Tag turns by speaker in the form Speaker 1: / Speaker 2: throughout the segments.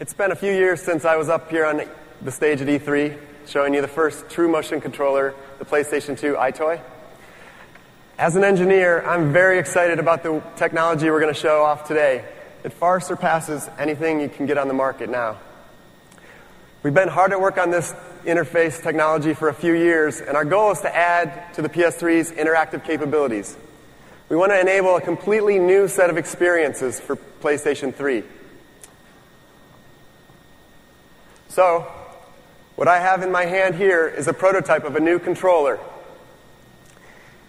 Speaker 1: It's been a few years since I was up here on the stage at E3 showing you the first true motion controller, the PlayStation 2 iToy. As an engineer, I'm very excited about the technology we're going to show off today. It far surpasses anything you can get on the market now. We've been hard at work on this interface technology for a few years, and our goal is to add to the PS3's interactive capabilities. We want to enable a completely new set of experiences for PlayStation 3. So, what I have in my hand here is a prototype of a new controller.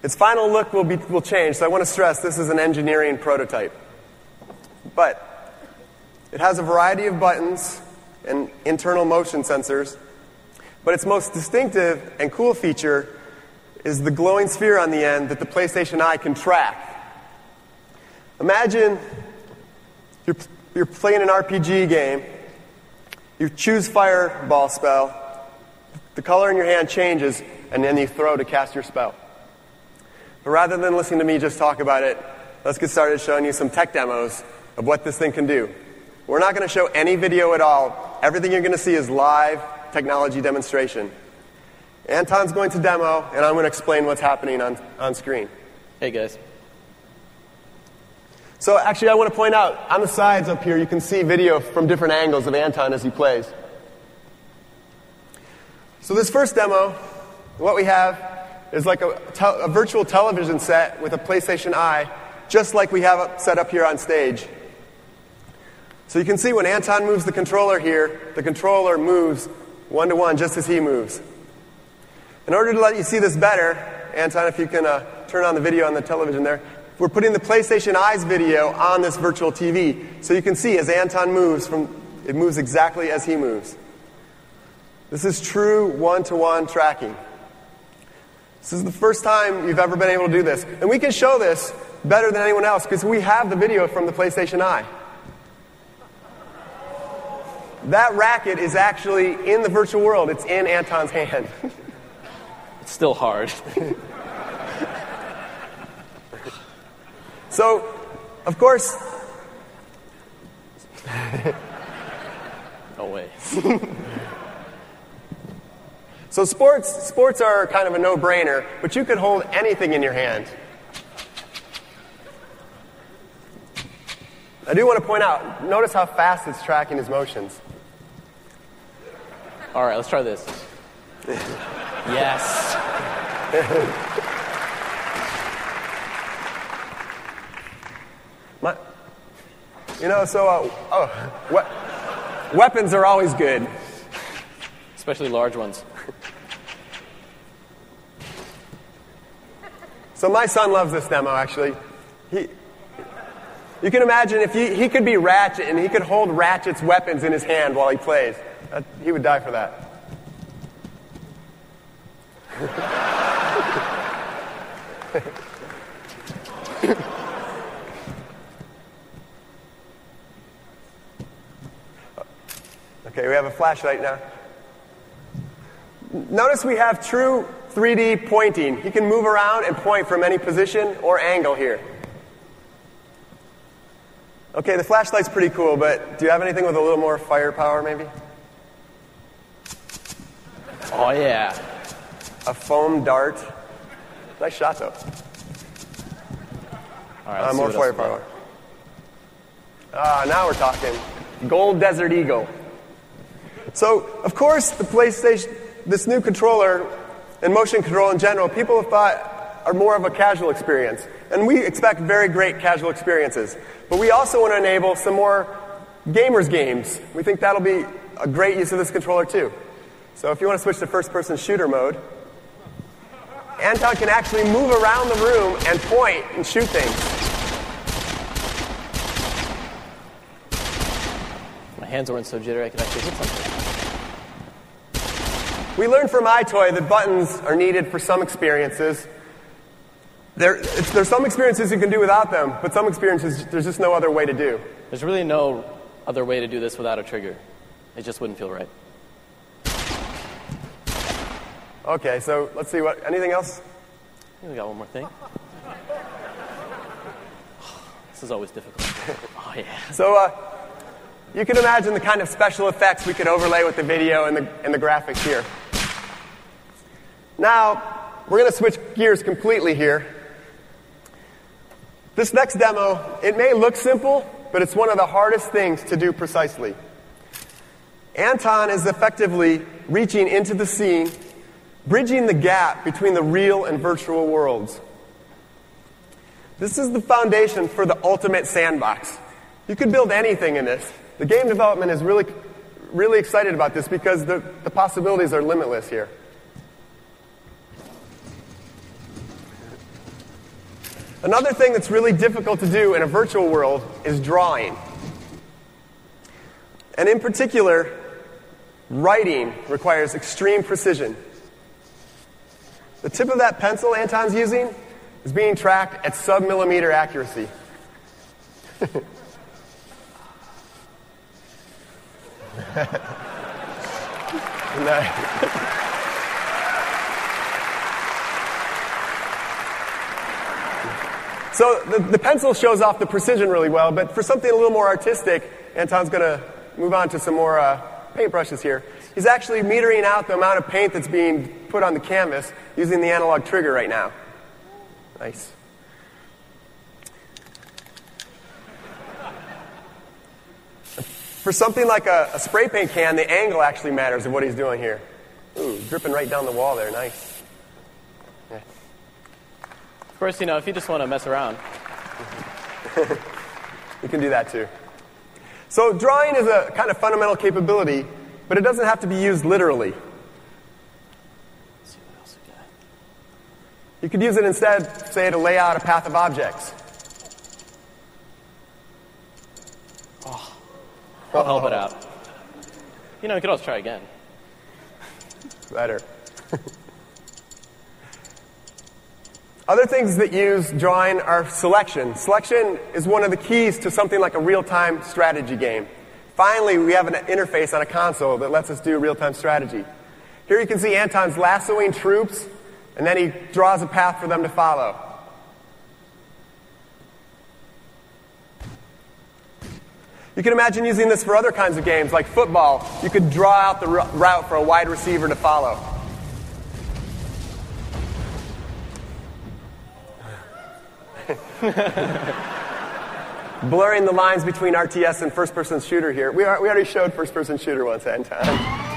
Speaker 1: Its final look will change, so I want to stress this is an engineering prototype. But it has a variety of buttons and internal motion sensors, but its most distinctive and cool feature is the glowing sphere on the end that the PlayStation Eye can track. Imagine you're playing an RPG game. You choose Fireball spell, the color in your hand changes, and then you throw to cast your spell. But rather than listening to me just talk about it, let's get started showing you some tech demos of what this thing can do. We're not going to show any video at all. Everything you're going to see is live technology demonstration. Anton's going to demo, and I'm going to explain what's happening on screen.
Speaker 2: Hey, guys.
Speaker 1: So actually, I want to point out, on the sides up here, you can see video from different angles of Anton as he plays. So this first demo, what we have is like a virtual television set with a PlayStation Eye, just like we have it set up here on stage. So you can see when Anton moves the controller here, the controller moves one-to-one just as he moves. In order to let you see this better, Anton, if you can turn on the video on the television there, we're putting the PlayStation Eye's video on this virtual TV, so you can see as Anton moves, it moves exactly as he moves. This is true one-to-one tracking. This is the first time you've ever been able to do this. And we can show this better than anyone else because we have the video from the PlayStation Eye. That racket is actually in the virtual world. It's in Anton's hand.
Speaker 2: It's still hard.
Speaker 1: So, of course...
Speaker 2: No way.
Speaker 1: So sports are kind of a no-brainer, but you could hold anything in your hand. I do want to point out, notice how fast it's tracking his motions.
Speaker 2: All right, let's try this. Yes.
Speaker 1: Weapons are always good.
Speaker 2: Especially large ones.
Speaker 1: So my son loves this demo, actually. You can imagine if he could be Ratchet and he could hold Ratchet's weapons in his hand while he plays. He would die for that. Okay, we have a flashlight now. Notice we have true 3D pointing. He can move around and point from any position or angle here. Okay, the flashlight's pretty cool, but do you have anything with a little more firepower, maybe?
Speaker 2: Oh, yeah.
Speaker 1: A foam dart. Nice shot, though.
Speaker 2: All right,
Speaker 1: more firepower. Now we're talking. Gold Desert Eagle. So, of course, the PlayStation, this new controller, and motion control in general, people have thought are more of a casual experience. And we expect very great casual experiences. But we also want to enable some more gamers games. We think that'll be a great use of this controller, too. So if you want to switch to first-person shooter mode, Anton can actually move around the room and point and shoot things.
Speaker 2: My hands weren't so jittery I could actually hit something.
Speaker 1: We learned from iToy that buttons are needed for some experiences. There's some experiences you can do without them, but some experiences there's just no other way to do.
Speaker 2: There's really no other way to do this without a trigger. It just wouldn't feel right.
Speaker 1: Okay, so let's see anything else?
Speaker 2: I think we got one more thing. This is always difficult. Oh, yeah.
Speaker 1: So you can imagine the kind of special effects we could overlay with the video and the graphics here. Now, we're going to switch gears completely here. This next demo, it may look simple, but it's one of the hardest things to do precisely. Anton is effectively reaching into the scene, bridging the gap between the real and virtual worlds. This is the foundation for the ultimate sandbox. You could build anything in this. The game development is really excited about this because the possibilities are limitless here. Another thing that's really difficult to do in a virtual world is drawing. And in particular, writing requires extreme precision. The tip of that pencil Anton's using is being tracked at sub-millimeter accuracy. So the pencil shows off the precision really well, but for something a little more artistic, Anton's going to move on to some more paintbrushes here. He's actually metering out the amount of paint that's being put on the canvas using the analog trigger right now. Nice. For something like a spray paint can, the angle actually matters of what he's doing here. Ooh, dripping right down the wall there. Nice. Yeah.
Speaker 2: Of course, if you just want to mess around.
Speaker 1: You can do that too. So drawing is a kind of fundamental capability, but it doesn't have to be used literally.
Speaker 2: Let's see what else we got.
Speaker 1: You could use it instead, say, to lay out a path of objects.
Speaker 2: I'll help it out. We could always try again.
Speaker 1: Better. Other things that use drawing are selection. Selection is one of the keys to something like a real-time strategy game. Finally, we have an interface on a console that lets us do real-time strategy. Here you can see Anton's lassoing troops, and then he draws a path for them to follow. You can imagine using this for other kinds of games, like football. You could draw out the route for a wide receiver to follow. Blurring the lines between RTS and first-person shooter here. We already showed first-person shooter once, Anton.